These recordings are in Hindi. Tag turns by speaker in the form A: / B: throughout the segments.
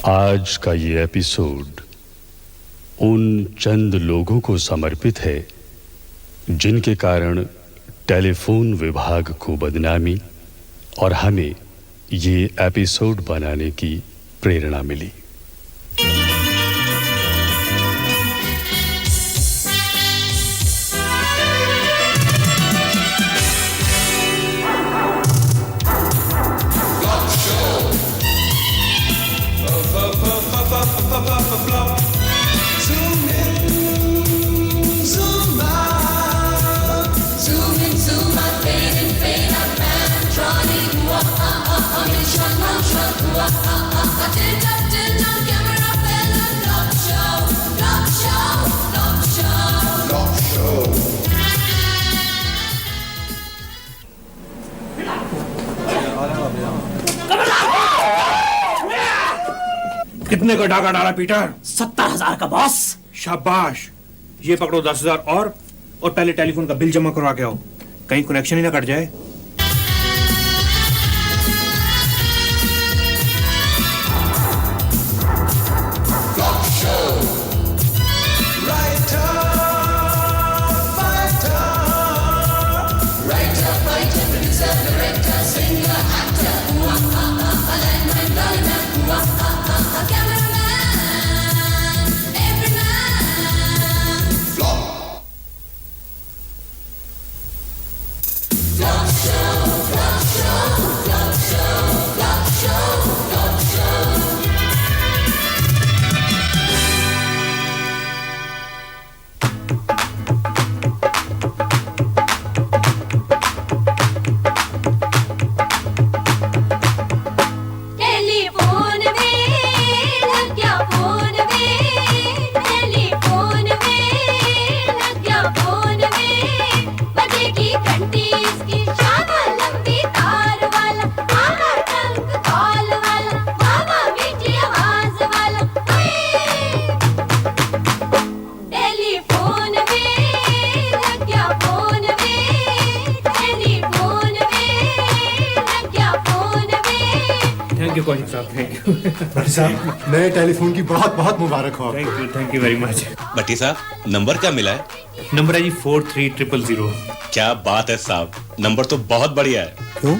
A: आज का ये एपिसोड उन चंद लोगों को समर्पित है जिनके कारण टेलीफोन विभाग को बदनामी और हमें ये एपिसोड बनाने की प्रेरणा मिली।
B: कितने का डाका डाला पीटर?
C: 70,000 का बॉस।
B: शाबाश। ये पकड़ो 10,000 और पहले टेलीफोन का बिल जमा करवा के आओ, कहीं कनेक्शन ही ना कट जाए।
D: भट्टी साहब, नए टेलीफोन की बहुत बहुत मुबारक हो।
B: Thank you very much.
E: Bhatti साहब, नंबर क्या मिला है?
B: नंबर है जी 4300।
E: क्या बात है साहब, नंबर तो बहुत बढ़िया है।
B: क्यों,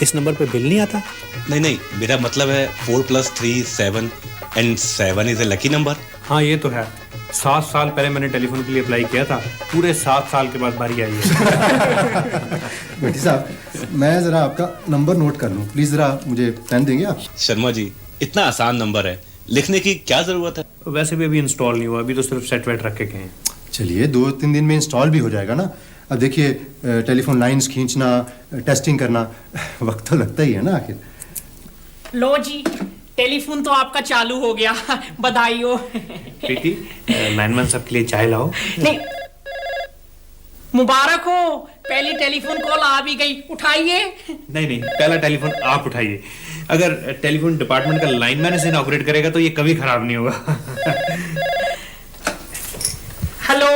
B: इस नंबर पे बिल नहीं आता?
E: नहीं, मेरा मतलब है 4 + 3 7 and 7 is a lucky number.
B: हाँ ये तो है। 7 साल पहले मैंने टेलीफोन के लिए अप्लाई किया था, पूरे 7 साल के बाद बारी आई है।
D: भट्टी साहब, मैं जरा आपका नंबर नोट कर लूं, प्लीज जरा मुझे पेन देंगे आप?
E: शर्मा जी, इतना आसान नंबर है, लिखने की क्या जरूरत है?
B: वैसे भी अभी इंस्टॉल नहीं हुआ, अभी तो सिर्फ सेट वेट रखे गए हैं।
D: चलिए 2-3 दिन में इंस्टॉल भी हो जाएगा ना। अब देखिए, टेलीफोन लाइंस खींचना, टेस्टिंग करना, वक्त तो लगता ही है ना आखिर।
C: लो जी, टेलीफोन तो आपका चालू हो गया, बधाई हो।
B: प्रीति, लाइनमैन साहब के लिए चाय लाओ।
C: नहीं, मुबारक हो, पहली टेलीफोन कॉल आ भी गई, उठाइए।
B: नहीं, पहला टेलीफोन आप उठाइए। अगर टेलीफोन डिपार्टमेंट का लाइनमैन इसे इनॉग्रेट करेगा तो ये कभी खराब नहीं होगा।
C: Hello,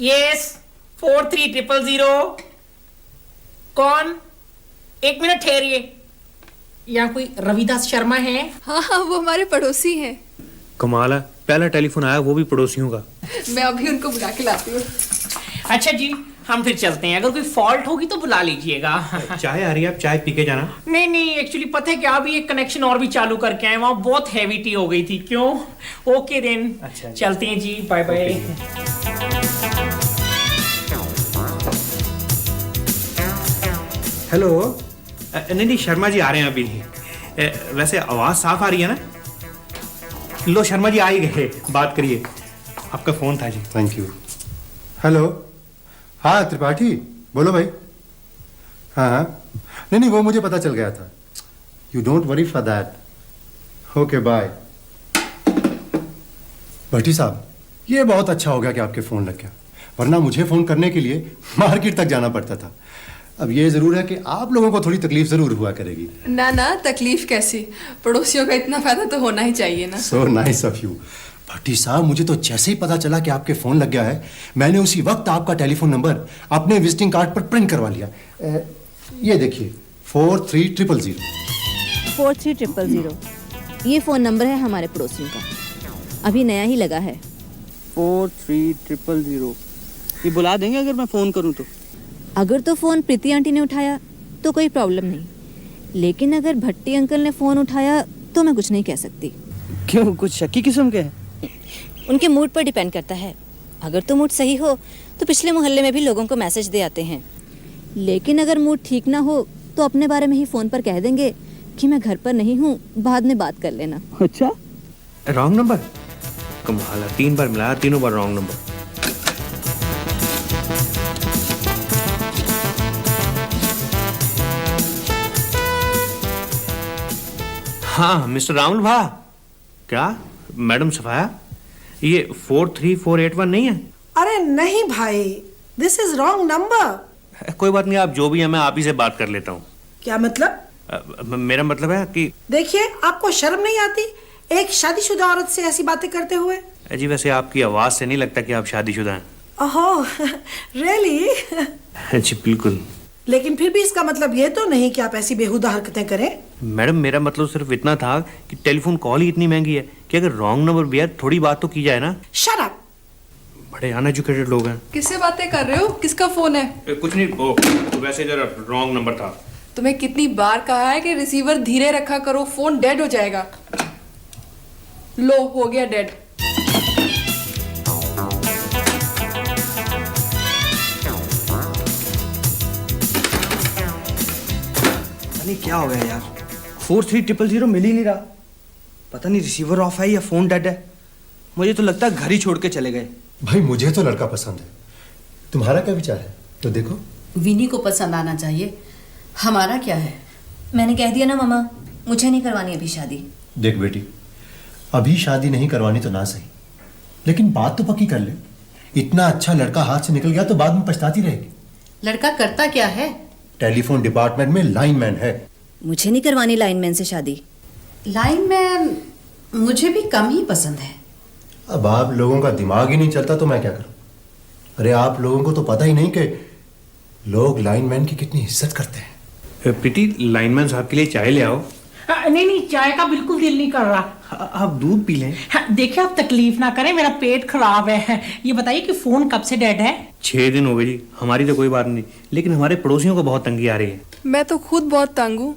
C: yes 4300। कौन? एक मिनट ठहरिए, यहाँ कोई रविदास शर्मा है?
F: हाँ, वो हमारे पड़ोसी हैं।
B: कमाल है, पहला टेलीफोन आया वो भी पड़ोसियों का।
F: मैं अभी उनको बुला के लाती हूँ।
C: अच्छा जी, हम फिर चलते हैं, अगर कोई फॉल्ट होगी तो बुला लीजिएगा।
B: चाय आ रही है, आप चाय पी के जाना।
C: नहीं, एक्चुअली पता है क्या, अभी एक कनेक्शन और भी चालू करके आए, वहाँ बहुत हैवी टी हो गई थी। क्यों? Okay then. अच्छा, चलते हैं जी, बाय बाय।
B: हेलो। नहीं, शर्मा जी आ रहे हैं अभी। वैसे आवाज साफ आ रही है ना? लो शर्मा जी आ ही गए, बात करिए। आपका फोन था जी।
D: Thank you. हेलो, हाँ त्रिपाठी, बोलो भाई। हाँ, नहीं, वो मुझे पता चल गया था। You don't worry for that. Okay bye. Bhatti साहब, ये बहुत अच्छा हो गया कि आपके फ़ोन लग गया, वरना मुझे फ़ोन करने के लिए मार्केट तक जाना पड़ता था। अब ये ज़रूर है कि आप लोगों को थोड़ी तकलीफ ज़रूर हुआ करेगी।
F: ना, तकलीफ कैसी, पड़ोसियों का इतना फायदा तो होना ही चाहिए ना।
D: So nice of you. Bhatti साहब, मुझे तो जैसे ही पता चला कि आपके फ़ोन लग गया है, मैंने उसी वक्त आपका टेलीफोन नंबर अपने विजिटिंग कार्ड पर प्रिंट करवा लिया। ये देखिए 43000।
G: 43000। ये फ़ोन नंबर है हमारे पड़ोसियों का, अभी नया ही लगा है।
H: 43000। ये बुला देंगे अगर मैं फ़ोन करूं तो?
G: अगर तो फ़ोन प्रीति आंटी ने उठाया तो कोई प्रॉब्लम नहीं, लेकिन अगर भट्टी अंकल ने फ़ोन उठाया तो मैं कुछ नहीं कह सकती।
H: क्यों, कुछ शक्की किस्म के हैं?
G: उनके मूड पर डिपेंड करता है। अगर तो मूड सही हो तो पिछले मोहल्ले में भी लोगों को मैसेज दे आते हैं, लेकिन अगर मूड ठीक ना हो तो अपने बारे में ही फ़ोन पर कह देंगे कि मैं घर पर नहीं हूँ, बाद में बात कर लेना।
H: अच्छा,
B: रॉन्ग नंबर? कमाल है, 3 बार मिलाया, तीनों बार रॉन्ग नंबर। हाँ मिस्टर राहुल भा, क्या मैडम सफाया, ये 43481 नहीं है?
I: अरे नहीं भाई, दिस इज रॉन्ग नंबर।
B: कोई बात नहीं, आप जो भी है मैं आप ही से बात कर लेता हूँ।
I: क्या मतलब?
B: मेरा मतलब है कि
I: देखिए, आपको शर्म नहीं आती एक शादीशुदा औरत से ऐसी बातें करते हुए?
B: जी वैसे आपकी आवाज से नहीं लगता कि आप शादीशुदा हैं।
I: ओहो, रियली?
B: जी बिल्कुल।
I: लेकिन फिर भी इसका मतलब ये तो नहीं कि आप ऐसी बेहुदा हरकतें करें।
B: मैडम मेरा मतलब सिर्फ इतना था कि टेलीफोन कॉल ही इतनी महंगी है कि अगर रॉन्ग नंबर भी है थोड़ी बात तो की जाए ना।
I: Shut up.
B: बड़े अनएजुकेटेड लोग हैं।
F: किससे बातें कर रहे हो? किसका फोन है?
B: कुछ नहीं, वो वैसे जरा रॉन्ग नंबर था।
F: तुम्हें कितनी बार कहा है कि रिसीवर धीरे रखा करो, फोन डेड हो जाएगा। लो, हो गया डेड।
H: नहीं क्या हो गया यार, 43000 मिल ही नहीं रहा। पता नहीं रिसीवर ऑफ है या फोन डेड है। मुझे तो लगता है घर ही छोड़ के चले गए।
D: भाई मुझे तो लड़का पसंद है, तुम्हारा क्या विचार है? तो देखो,
J: विनी को पसंद आना चाहिए, हमारा क्या है?
G: मैंने कह दिया ना मामा, मुझे नहीं करवानी अभी शादी।
D: देख बेटी, अभी शादी नहीं करवानी तो ना सही, लेकिन बात तो पक्की कर ले। इतना अच्छा लड़का हाथ से निकल गया तो बाद में पछताती रहेगी।
J: लड़का करता क्या है?
D: टेलीफोन डिपार्टमेंट में लाइनमैन है।
G: मुझे नहीं करवानी लाइनमैन से शादी।
J: लाइनमैन मुझे भी कम ही पसंद है।
D: अब आप लोगों का दिमाग ही नहीं चलता तो मैं क्या करूं? अरे आप लोगों को तो पता ही नहीं कि लोग लाइनमैन की कितनी इज्जत करते हैं।
B: प्रीति, लाइनमैन साहब के लिए चाय ले आओ।
C: नहीं, चाय का बिल्कुल दिल नहीं कर रहा।
B: आप दूध पी लें।
C: देखिए, आप तकलीफ ना करें, मेरा पेट खराब है। ये बताइए कि फोन कब से डेड है?
B: 6 दिन हो गए जी। हमारी तो कोई बात नहीं, लेकिन हमारे पड़ोसियों को बहुत तंगी आ रही है।
F: मैं तो खुद बहुत तंग हूँ।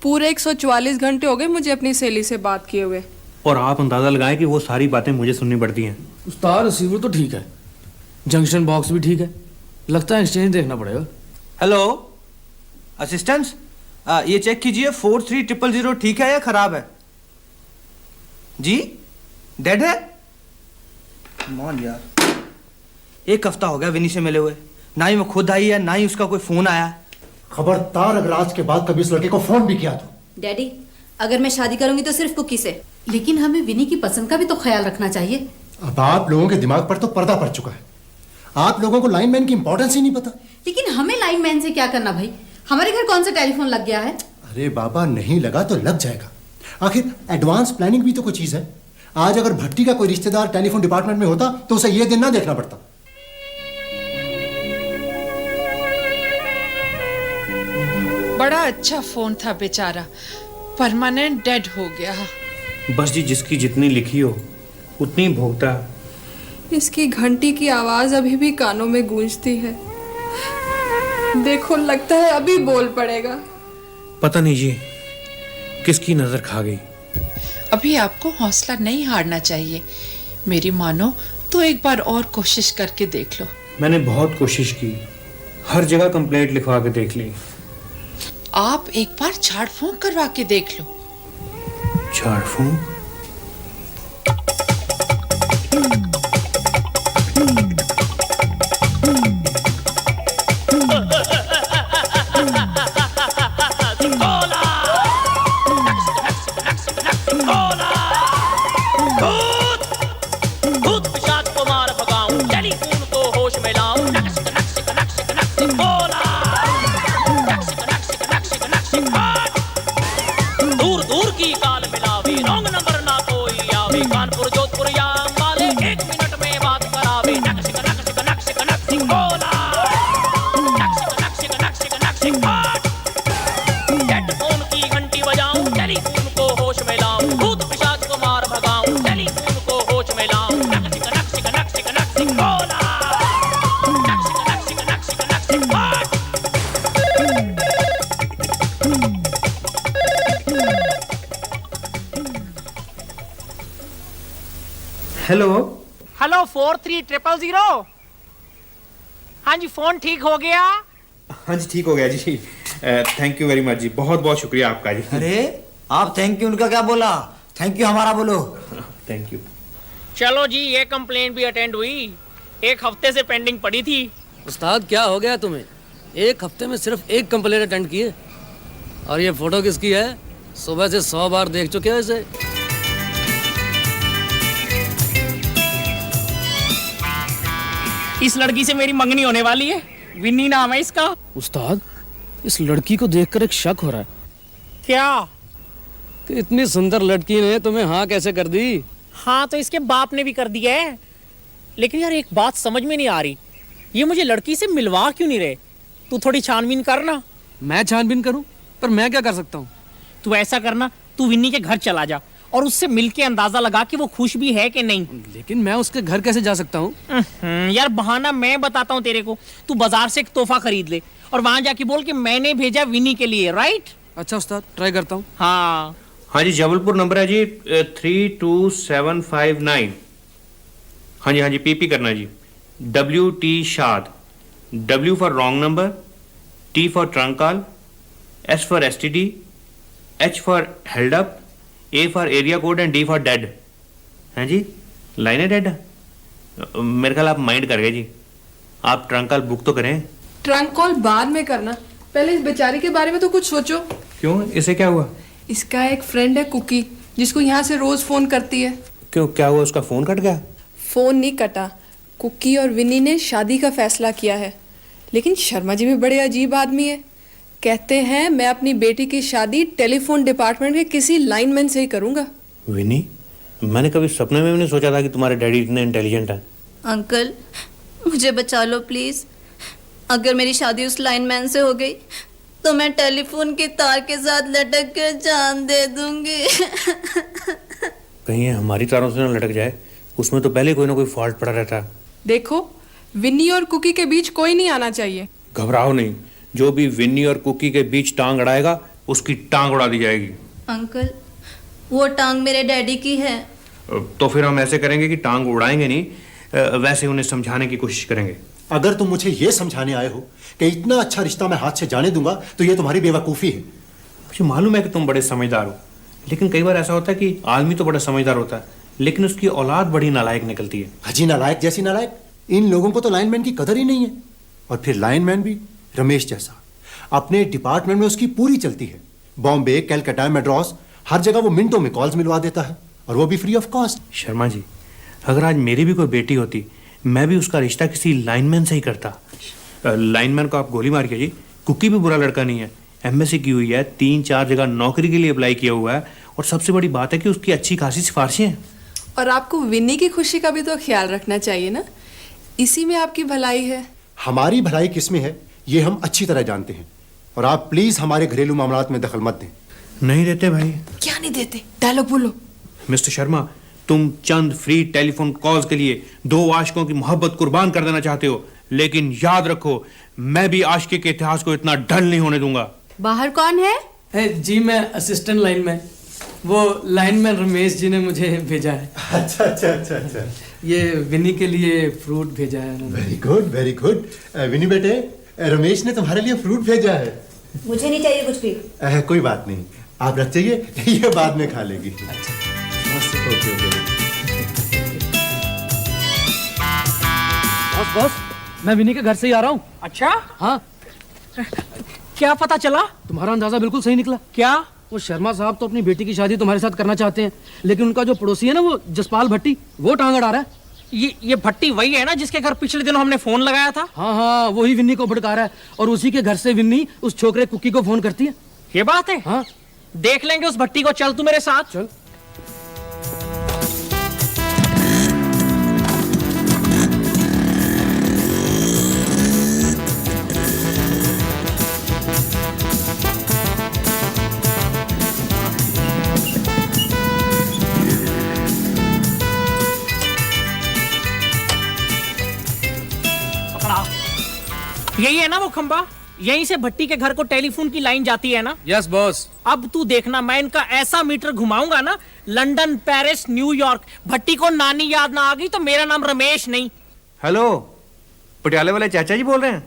F: पूरे 144 घंटे हो गए मुझे अपनी सहेली से बात किए हुए।
B: और आप अंदाजा लगाएं कि वो सारी बातें मुझे सुननी पड़ती हैं।
K: उस्ताद, रिसीवर तो ठीक है, जंक्शन बॉक्स भी ठीक है, लगता है एक्सचेंज देखना पड़ेगा।
H: हेलो असिस्टेंट्स, ये चेक कीजिए 43000 ठीक है या खराब है? जी डेड है? कमान यार, 1 हफ्ता हो गया विनी से मिले हुए, ना ही वो खुद आई है ना ही उसका कोई फोन आया।
D: खबरदार अगर आज के बाद कभी उस लड़के को फोन भी किया तो।
G: डैडी, अगर मैं शादी करूंगी तो सिर्फ कुकी से।
J: लेकिन हमें विनी की पसंद का भी तो ख्याल रखना चाहिए।
D: अब आप लोगों के दिमाग पर तो पर्दा पड़ चुका है। आप लोगों को लाइनमैन की इंपॉर्टेंस ही नहीं पता।
J: लेकिन हमें लाइनमैन से क्या करना भाई? हमारे घर कौन सा टेलीफोन लग गया है?
D: अरे बाबा, नहीं लगा तो लग जाएगा। आखिर एडवांस प्लानिंग भी तो कोई चीज है। आज अगर भट्टी का कोई रिश्तेदार टेलीफोन डिपार्टमेंट में होता तो उसे ये दिन ना देखना पड़ता।
L: बड़ा अच्छा फोन था बेचारा, परमानेंट डेड हो गया।
B: बस जी, जिसकी जितनी लिखी हो उतनी भोगता।
F: इसकी घंटी की आवाज अभी भी कानों में गूंजती है। देखो, लगता है अभी बोल पड़ेगा।
B: पता नहीं जी किसकी नजर खा गई।
L: अभी आपको हौसला नहीं हारना चाहिए। मेरी मानो तो एक बार और कोशिश करके देख लो।
B: मैंने बहुत कोशिश की, हर जगह कंप्लेंट लिखवा के देख ली।
L: आप एक बार झाड़ फूंक करवा के देख लो।
B: झाड़ फूंक?
M: दूर दूर की काल मिलावी, रॉन्ग नंबर ना कोई आवे, कानपुर जोधपुर या अंबाले, एक
B: हेलो।
C: हेलो 43000। हाँ जी, फोन ठीक हो गया?
B: हाँ जी ठीक हो गया जी। थैंक यू वेरी मच जी, बहुत बहुत शुक्रिया आपका जी।
M: अरे आप थैंक यू उनका क्या बोला, थैंक यू हमारा बोलो।
B: Thank you.
C: चलो जी, ये कंप्लेंट भी अटेंड हुई, एक हफ्ते से पेंडिंग पड़ी थी।
K: उस्ताद क्या हो गया तुम्हें? एक हफ्ते में सिर्फ एक कंप्लेंट अटेंड किए। और ये फोटो किसकी है? सुबह से 100 बार देख चुके हो इसे।
C: इस लड़की से मेरी मंगनी होने वाली है, विन्नी नाम है इसका।
K: उस्ताद, इस लड़की को देखकर एक शक हो रहा है।
C: क्या?
K: कि इतनी सुंदर लड़की ने तुम्हें हाँ कैसे कर दी?
C: हाँ तो इसके बाप ने भी कर दिया है। लेकिन यार एक बात समझ में नहीं आ रही, ये मुझे लड़की से मिलवा क्यों नहीं रहे? तू थोड़ी छानबीन करना।
K: मैं छानबीन करूं? पर मैं क्या कर सकता हूँ?
C: तू ऐसा करना, तू विन्नी के घर चला जा और उससे मिलके अंदाजा लगा कि वो खुश भी है कि नहीं।
K: लेकिन मैं उसके घर कैसे जा सकता हूँ?
C: यार बहाना मैं बताता हूँ तेरे को। तू बाजार से एक तोहफा खरीद ले और वहां जाके बोल कि मैंने भेजा विन्नी के लिए, राइट?
K: अच्छा उस्ताद, ट्राई करता हूँ।
C: हाँ
B: हाँ जी, जबलपुर नंबर है जी 32759। हाँ जी पीपी करना जी। WT शाद, W for wrong number, T for trunk call, S for STD, H for held up, A for area code and D for dead. हैं जी, लाइन है डेड। मेरे ख्याल आप माइंड कर गए जी। आप ट्रंक कॉल बुक तो करें।
F: ट्रंक कॉल बाद में करना, पहले इस बेचारी के बारे में तो कुछ सोचो।
B: क्यों, इसे क्या हुआ?
F: इसका एक फ्रेंड है कुकी, जिसको यहाँ से रोज फोन करती है।
B: क्यों, क्या हुआ? उसका फोन कट गया?
F: फोन नहीं कटा, कुकी और विनी ने शादी का फैसला किया है। लेकिन शर्मा जी भी बड़े अजीब आदमी है। कहते हैं मैं अपनी बेटी की शादी टेलीफोन डिपार्टमेंट के किसी लाइनमैन से ही करूंगा।
B: विनी, मैंने कभी सपने में भी नहीं सोचा था कि तुम्हारे डैडी इतने इंटेलिजेंट हैं।
G: अंकल मुझे बचा लो प्लीज। अगर मेरी शादी उस लाइनमैन से हो गई तो मैं टेलीफोन के तार के साथ लटक कर जान दे दूंगी।
B: कहीं ये हमारी तारों से न लटक जाए, उसमें तो पहले कोई ना कोई फॉल्ट पड़ा रहता है।
F: देखो, विन्नी और कुकी के बीच कोई नहीं आना चाहिए।
B: घबराओ नहीं, जो भी विन्नी और कुकी के बीच टांग अड़ाएगा उसकी टांग उड़ा दी जाएगी।
G: अंकल वो टांग मेरे डैडी की है।
B: तो फिर हम ऐसे करेंगे कि टांग उड़ाएंगे नहीं, वैसे उन्हें समझाने की कोशिश करेंगे।
D: अगर तुम मुझे ये समझाने आए हो कि इतना अच्छा रिश्ता मैं हाथ से जाने दूंगा तो ये तुम्हारी बेवकूफ़ी है।
B: मुझे मालूम है कि तुम बड़े समझदार हो, लेकिन कई बार ऐसा होता है कि आदमी तो बड़ा समझदार होता है लेकिन उसकी औलाद बड़ी नालायक निकलती है।
D: हाजी नालायक जैसी नालायक। इन लोगों को तो लाइनमैन की कदर ही नहीं है। और फिर लाइनमैन भी रमेश जैसा, अपने डिपार्टमेंट में उसकी पूरी चलती है। बॉम्बे, कलकत्ता, मद्रास, हर जगह वो मिनटों में कॉल्स मिलवा देता है, और वो भी free of cost.
B: Sharma ji, अगर आज मेरी भी कोई बेटी होती, मैं भी उसका रिश्ता किसी लाइनमैन से ही करता। लाइनमैन को आप गोली मार के जी, कुकी भी बुरा लड़का नहीं है, एमएससी की हुई है, 3-4 जगह नौकरी के लिए अप्लाई किया हुआ है, और सबसे बड़ी बात है कि उसकी अच्छी खासी सिफारिशें हैं।
F: और आपको विन्नी की खुशी का भी तो ख्याल रखना चाहिए ना, इसी में आपकी भलाई है।
D: हमारी भलाई किसमें है ये हम अच्छी तरह जानते हैं, और आप प्लीज हमारे घरेलू मामलात में दखल मत दें।
B: नहीं देते भाई।
F: क्या नहीं देते? डायलॉग बोलो।
B: मिस्टर शर्मा, तुम चंद फ्री टेलीफोन कॉल्स के लिए 2 आशिकों की मोहब्बत कुर्बान कर देना चाहते हो, लेकिन याद रखो मैं भी आशिकी के इतिहास को इतना ढल नहीं होने दूंगा।
J: बाहर कौन है?
K: जी मैं असिस्टेंट लाइनमैन, वो लाइनमैन रमेश जी ने मुझे भेजा है।
D: अच्छा अच्छा अच्छा अच्छा।
K: ये विनी के लिए फ्रूट भेजा है।
D: Very good very good. Vini बेटे, रमेश ने तुम्हारे लिए फ्रूट भेजा है।
G: मुझे नहीं चाहिए कुछ भी।
D: कोई बात नहीं, आप रख जाइए, ये बाद में खा लेगी। Okay okay.
K: बॉस, मैं विनी के घर से ही आ रहा हूँ।
C: अच्छा?
K: हाँ।
C: क्या पता चला?
K: तुम्हारा अंदाजा बिल्कुल सही निकला।
C: क्या?
K: वो शर्मा साहब तो अपनी बेटी की शादी तुम्हारे साथ करना चाहते हैं, लेकिन उनका जो पड़ोसी है ना, वो जसपाल भट्टी, वो टांग अड़ा रहा है।
C: ये भट्टी वही है ना जिसके घर पिछले दिनों हमने फोन लगाया था?
K: हाँ, वही विन्नी को भड़का रहा है, और उसी के घर से विन्नी उस छोकरे कुकी को फोन करती है।
C: ये बात है?
K: हाँ।
C: देख लेंगे उस भट्टी को, चल तू मेरे साथ।
K: चल।
C: यही है ना वो खंबा? यहीं से भट्टी के घर को टेलीफोन की लाइन जाती है ना?
K: Yes boss.
C: अब तू देखना, मैं इनका ऐसा मीटर घुमाऊंगा ना, लंदन, पेरिस, न्यूयॉर्क, भट्टी को नानी याद ना आ गई तो मेरा नाम रमेश नहीं।
B: हेलो, पटियाले वाले चाचा जी बोल रहे हैं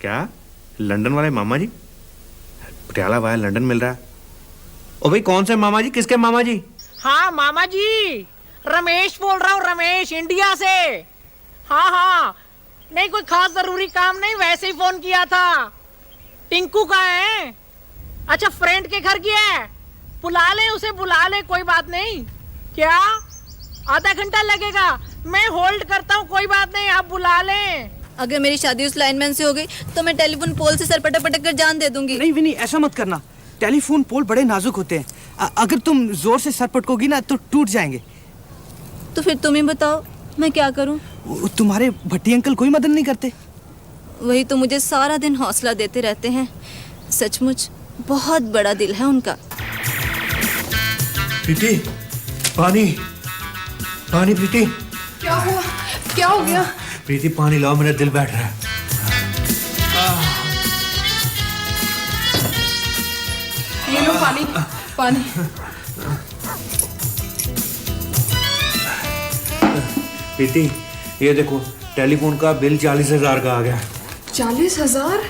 B: क्या? लंदन वाले मामा जी? पटियाला वाला लंदन मिल रहा है। ओ भाई, कौन से मामा जी? किसके मामा जी?
C: हाँ मामा जी, रमेश बोल रहा हूँ, रमेश, इंडिया से। हाँ हाँ, नहीं कोई खास जरूरी काम नहीं, वैसे ही फोन किया था। टिंकू का है? अच्छा, फ्रेंड के घर गया है? बुला ले उसे, बुला ले, कोई बात नहीं। क्या आधा घंटा लगेगा? मैं होल्ड करता हूँ, कोई बात नहीं, आप बुला लें।
G: अगर मेरी शादी उस लाइनमैन से हो गई तो मैं टेलीफोन पोल से सर पटक पटक कर जान दे दूंगी।
H: नहीं विनी, ऐसा मत करना। टेलीफोन पोल बड़े नाजुक होते हैं, अगर तुम जोर से सर पटकोगी ना तो टूट जाएंगे।
G: तो फिर तुम ही बताओ, मैं क्या करूं?
H: तुम्हारे भट्टी अंकल कोई मदद नहीं करते?
G: वही तो मुझे सारा दिन हौसला देते रहते हैं। सचमुच बहुत बड़ा दिल है उनका।
D: प्रीति, पानी, पानी प्रीति।
F: क्या हुआ? क्या हो गया?
D: प्रीति पानी लाओ, मेरा दिल बैठ रहा है।
F: ये लो पानी, पानी।
B: प्रीति, ये देखो, टेलीफोन का बिल 40,000 का आ गया।
F: 40,000?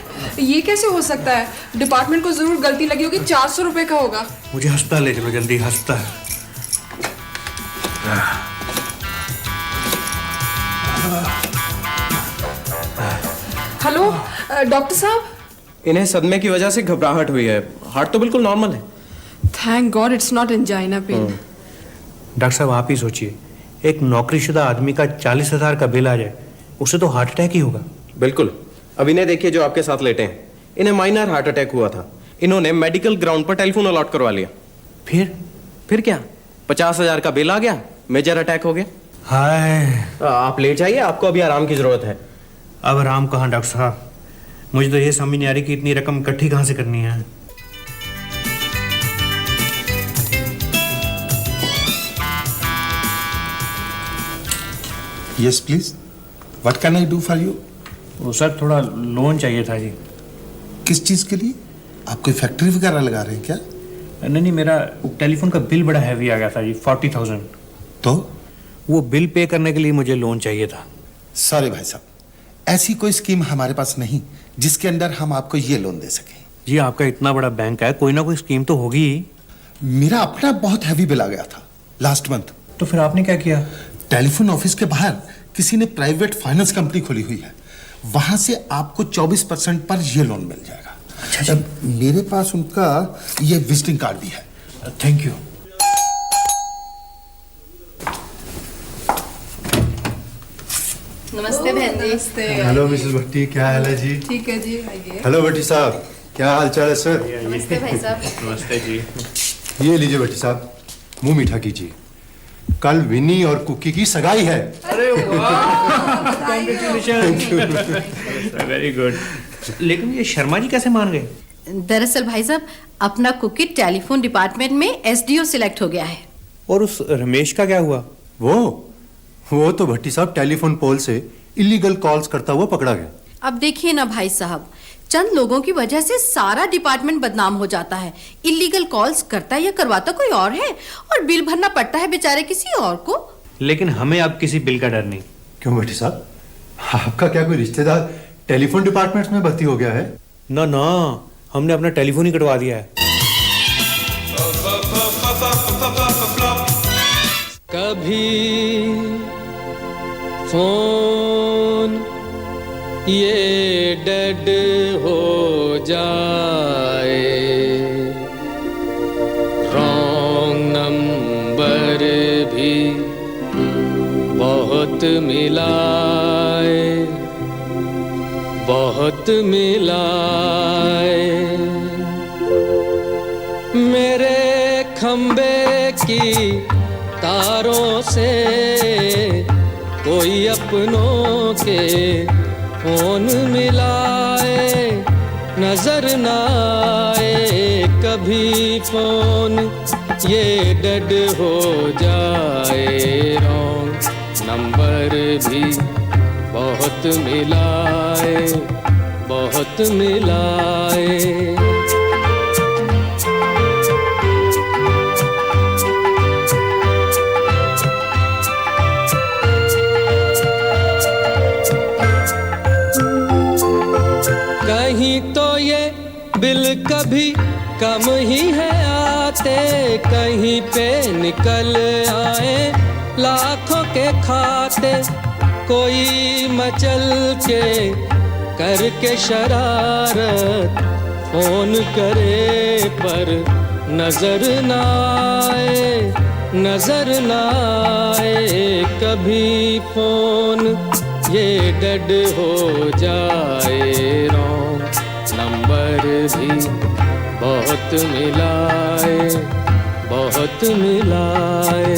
F: ये कैसे हो सकता है? डिपार्टमेंट को जरूर गलती लगी होगी, 400 रुपए का होगा।
B: मुझे अस्पताल ले चलो जल्दी, अस्पताल।
F: हेलो डॉक्टर साहब।
N: इन्हें सदमे की वजह से घबराहट हुई है, हार्ट तो बिल्कुल नॉर्मल है।
F: Thank God it's not angina pain.
B: Doctor साहब, आप ही सोचिए, एक नौकरीशुदा आदमी का 40,000 का बिल आ जाए, उसे तो हार्ट अटैक ही होगा।
N: बिल्कुल। अब इन्हें देखिए जो आपके साथ लेटे हैं, इन्हें माइनर हार्ट अटैक हुआ था। इन्होंने मेडिकल ग्राउंड पर टेलीफोन अलॉट करवा लिया। फिर क्या, 50,000 का बिल आ गया, मेजर अटैक हो गया।
B: हाय,
N: आप ले जाइए, आपको अभी आराम की जरूरत है।
B: अब आराम कहाँ डॉक्टर साहब? मुझे तो ये समझ नहीं आ रही कि इतनी रकम इकट्ठी कहाँ से करनी है।
O: Yes please, what can I do for you?
B: वो सर, थोड़ा लोन चाहिए था जी।
O: किस चीज़ के लिए? आप कोई फैक्ट्री वगैरह लगा रहे हैं क्या?
B: नहीं, मेरा टेलीफोन का बिल बड़ा हैवी आ गया था जी, 40,000।
O: तो
B: वो बिल पे करने के लिए मुझे लोन चाहिए था।
O: सॉरी भाई साहब, ऐसी कोई स्कीम हमारे पास नहीं जिसके अंदर हम आपको ये लोन दे सकें।
B: जी, आपका इतना बड़ा बैंक है, कोई ना कोई स्कीम तो होगी ही।
O: मेरा अपना बहुत हैवी बिल आ गया था लास्ट मंथ।
B: तो फिर आपने क्या किया?
O: टेलीफोन ऑफिस के बाहर किसी ने प्राइवेट फाइनेंस कंपनी खोली हुई है, वहां से आपको 24% पर ये लोन मिल जाएगा।
B: अच्छा,
O: मेरे पास उनका ये विजिटिंग कार्ड भी है।
B: Thank you.
J: नमस्ते बहन जी।
F: नमस्ते।
D: हेलो मिसेस भट्टी, क्या हाल है जी?
F: ठीक है जी, आइए।
D: हेलो भट्टी साहब, क्या हाल चाल है सर?
J: नमस्ते भाई साहब।
B: नमस्ते जी।
D: ये लीजिए भट्टी साहब, मुंह मीठा कीजिए, कल विनी और कुकी की सगाई है।
B: अरे वाह, वेरी गुड। लेकिन ये शर्मा जी कैसे मान गए?
J: दरअसल भाई साहब, अपना कुकी टेलीफोन डिपार्टमेंट में एसडीओ सिलेक्ट हो गया है।
B: और उस रमेश का क्या हुआ?
D: वो तो भट्टी साहब टेलीफोन पोल से इलीगल कॉल्स करता हुआ पकड़ा गया।
J: अब देखिए ना भाई साहब, चंद लोगों की वजह से सारा डिपार्टमेंट बदनाम हो जाता है। इलीगल कॉल्स करता या करवाता कोई और है, और बिल भरना पड़ता है बेचारे किसी और को।
B: लेकिन हमें अब किसी बिल का डर नहीं।
D: क्यों भट्टी साहब, आपका क्या कोई रिश्तेदार टेलीफोन डिपार्टमेंट में भर्ती हो गया है?
B: ना ना, हमने अपना टेलीफोन ही कटवा दिया है।
K: कभी फोन ये डेड हो जाए, रॉन्ग नंबर भी बहुत मिलाए, बहुत मिलाए। मेरे खंबे की तारों से कोई अपनों के फोन मिलाए, नजर न आए कभी फोन ये डेड हो जाए, रॉन्ग नंबर भी बहुत मिलाए, बहुत बहुत मिलाए। कहीं तो ये बिल कभी कम ही है आते, कहीं पे निकल आए लाखों के खाते। कोई मचल के करके शरारत फोन करे पर नजर ना आए, नजर ना आए। कभी फोन ये डेड हो जाए, रॉन्ग नंबर भी बहुत मिलाए, बहुत मिलाए।